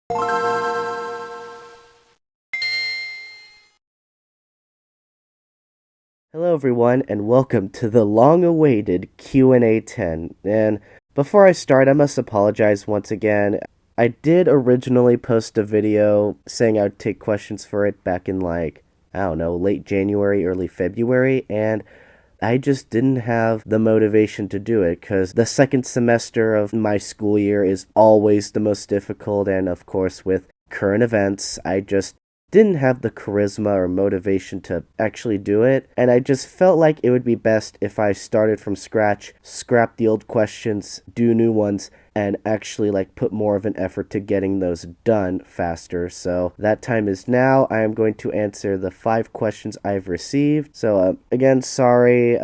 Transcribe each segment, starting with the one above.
Hello everyone and welcome to the long-awaited Q&A 10. And before I start, I must apologize once again. I did originally post a video saying I'd take questions for it back in I don't know, late January, early February, and I just didn't have the motivation to do it because the second semester of my school year is always the most difficult, and of course with current events, I just didn't have the charisma or motivation to actually do it, and I just felt like it would be best if I started from scratch, scrap the old questions, do new ones, and actually put more of an effort to getting those done faster. So that time is now. I am going to answer the 5 questions I've received. So again, sorry.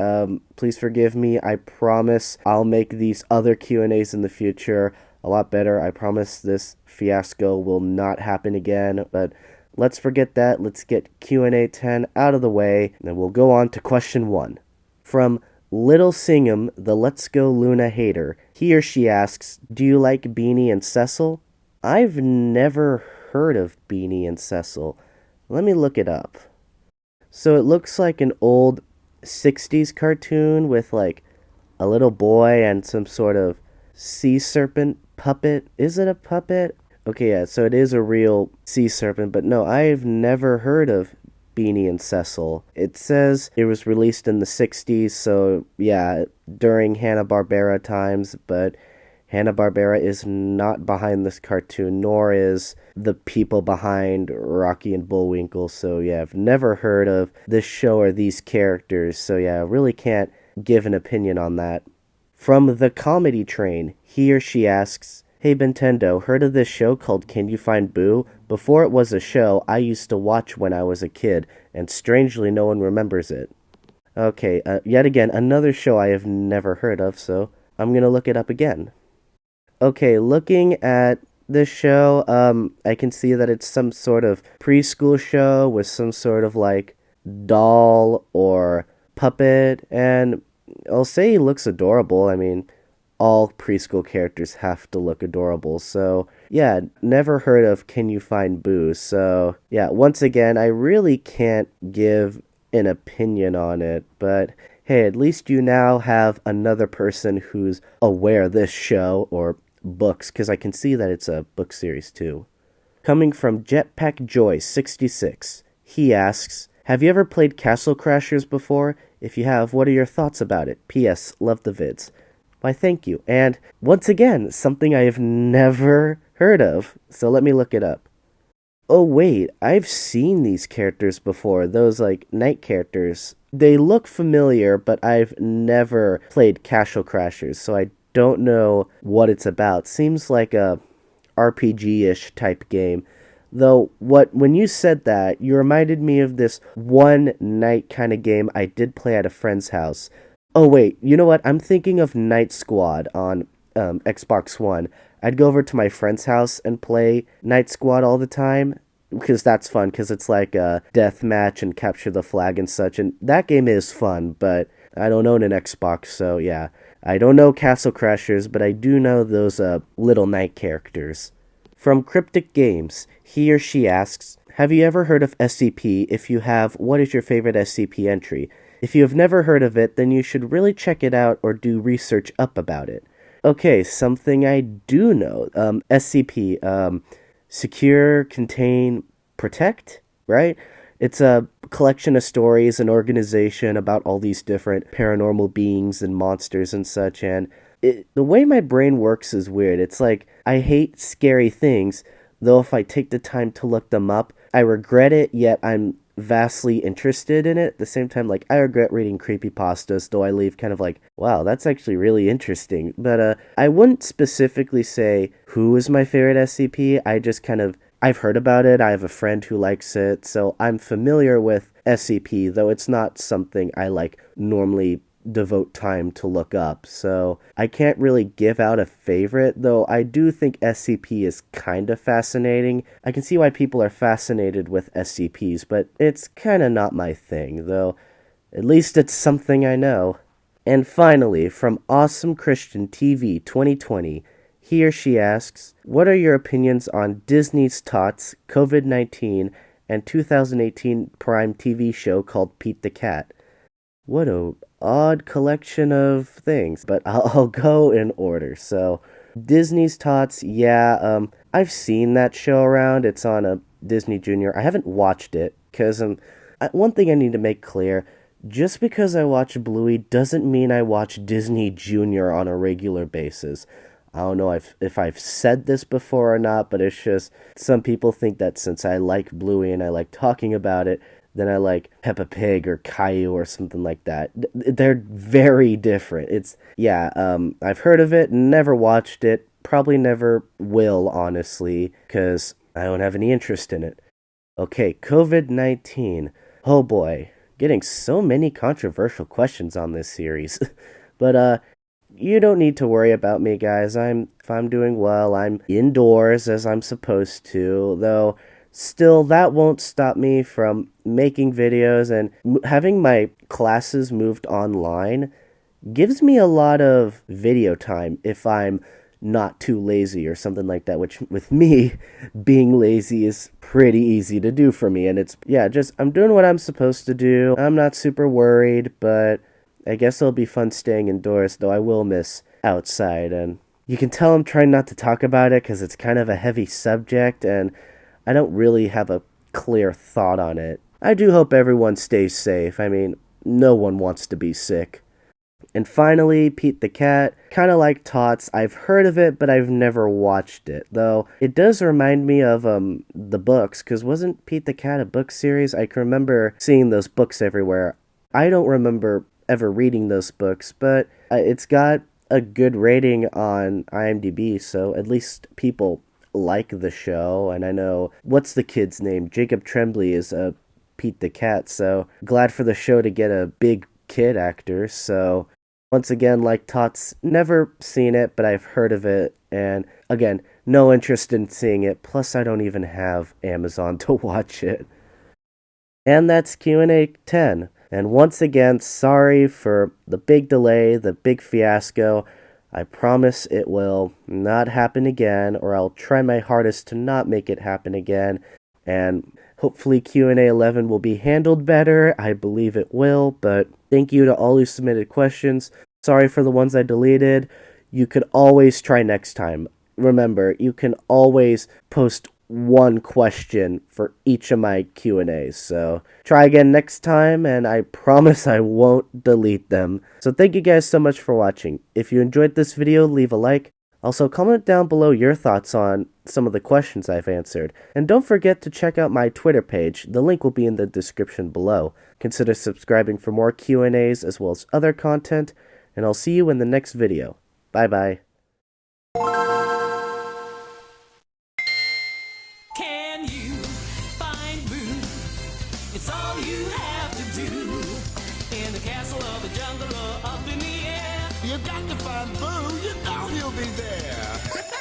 Please forgive me. I promise I'll make these other Q&As in the future a lot better. I promise this fiasco will not happen again, but let's forget that. Let's get Q&A 10 out of the way, and then we'll go on to question 1. From Little Singham, the Let's Go Luna hater, he or she asks, do you like Beanie and Cecil? I've never heard of Beanie and Cecil. Let me look it up. So it looks like an old 60s cartoon with a little boy and some sort of sea serpent puppet. Is it a puppet? Okay, yeah, so it is a real sea serpent, but no, I've never heard of Beanie and Cecil. It says it was released in the 60s, so yeah, during Hanna-Barbera times, but Hanna-Barbera is not behind this cartoon, nor is the people behind Rocky and Bullwinkle, so yeah, I've never heard of this show or these characters, so yeah, I really can't give an opinion on that. From The Comedy Train, he or she asks, hey Bentendo, heard of this show called Can You Find Boo? Before it was a show, I used to watch when I was a kid, and strangely no one remembers it. Okay, yet again, another show I have never heard of, so I'm gonna look it up again. Okay, looking at this show, I can see that it's some sort of preschool show with some sort of doll or puppet, and I'll say he looks adorable. I mean, all preschool characters have to look adorable. So, yeah, never heard of Can You Find Boo? So, yeah, once again, I really can't give an opinion on it, but hey, at least you now have another person who's aware of this show or books, because I can see that it's a book series too. Coming from Jetpack Joy 66, he asks, have you ever played Castle Crashers before? If you have, what are your thoughts about it? P.S. Love the vids. Why, thank you. And once again, something I have never heard of, so let me look it up. Oh wait, I've seen these characters before, those night characters. They look familiar, but I've never played Castle Crashers, so I don't know what it's about. Seems like a RPG-ish type game. Though, when you said that, you reminded me of this one night kind of game I did play at a friend's house. Oh wait, you know what? I'm thinking of Night Squad on Xbox One. I'd go over to my friend's house and play Night Squad all the time, because that's fun, because it's like a deathmatch and capture the flag and such, and that game is fun, but I don't own an Xbox, so yeah. I don't know Castle Crashers, but I do know those little night characters. From Cryptic Games, he or she asks, have you ever heard of SCP? If you have, what is your favorite SCP entry? If you have never heard of it, then you should really check it out or do research up about it. Okay, something I do know. SCP, Secure, Contain, Protect, right? It's a collection of stories, an organization about all these different paranormal beings and monsters and such, and the way my brain works is weird. It's I hate scary things, though if I take the time to look them up, I regret it, yet I'm vastly interested in it. At the same time, I regret reading creepypastas, though I leave kind of wow, that's actually really interesting. But I wouldn't specifically say who is my favorite SCP. I just I've heard about it. I have a friend who likes it, so I'm familiar with SCP, though it's not something I normally devote time to look up. So I can't really give out a favorite, though I do think SCP is kind of fascinating. I can see why people are fascinated with SCPs, but it's kind of not my thing, though at least it's something I know. And finally, from Awesome Christian TV 2020, He or she asks, what are your opinions on Disney's Tots, COVID-19, and 2018 Prime TV show called Pete the Cat? What a odd collection of things, but I'll go in order. So, Disney's Tots, yeah, I've seen that show around. It's on a Disney Junior. I haven't watched it, because one thing I need to make clear, just because I watch Bluey doesn't mean I watch Disney Junior on a regular basis. I don't know if I've said this before or not, but it's just some people think that since I like Bluey and I like talking about it, then I like Peppa Pig or Caillou or something like that. They're very different. I've heard of it, never watched it, probably never will, honestly, because I don't have any interest in it. Okay, COVID-19. Oh boy, getting so many controversial questions on this series. But, you don't need to worry about me, guys. If I'm doing well, I'm indoors as I'm supposed to, though still that won't stop me from making videos, and having my classes moved online gives me a lot of video time if I'm not too lazy or something like that, which with me, being lazy is pretty easy to do for me, and I'm doing what I'm supposed to do. I'm not super worried, but I guess it'll be fun staying indoors, though I will miss outside, and you can tell I'm trying not to talk about it because it's kind of a heavy subject, and I don't really have a clear thought on it. I do hope everyone stays safe. I mean, no one wants to be sick. And finally, Pete the Cat. Kind of like Tots, I've heard of it, but I've never watched it. Though, it does remind me of the books, because wasn't Pete the Cat a book series? I can remember seeing those books everywhere. I don't remember ever reading those books, but it's got a good rating on IMDb, so at least people like the show. And I know, what's the kid's name? Jacob Tremblay is Pete the Cat, so glad for the show to get a big kid actor. So once again, like Tots, never seen it, but I've heard of it, and again, no interest in seeing it, plus I don't even have Amazon to watch it. And that's Q&A 10. And once again, sorry for the big delay, the big fiasco. I promise it will not happen again, or I'll try my hardest to not make it happen again. And hopefully Q&A 11 will be handled better. I believe it will, but thank you to all who submitted questions. Sorry for the ones I deleted. You could always try next time. Remember, you can always post one question for each of my Q&As. So try again next time, and I promise I won't delete them. So thank you guys so much for watching. If you enjoyed this video, leave a like. Also, comment down below your thoughts on some of the questions I've answered. And don't forget to check out my Twitter page. The link will be in the description below. Consider subscribing for more Q&As as well as other content, and I'll see you in the next video. Bye bye. Can you find Boo? It's all you have to do. In the castle or the jungle or up in the air, You got to find Boo, you know he'll be there.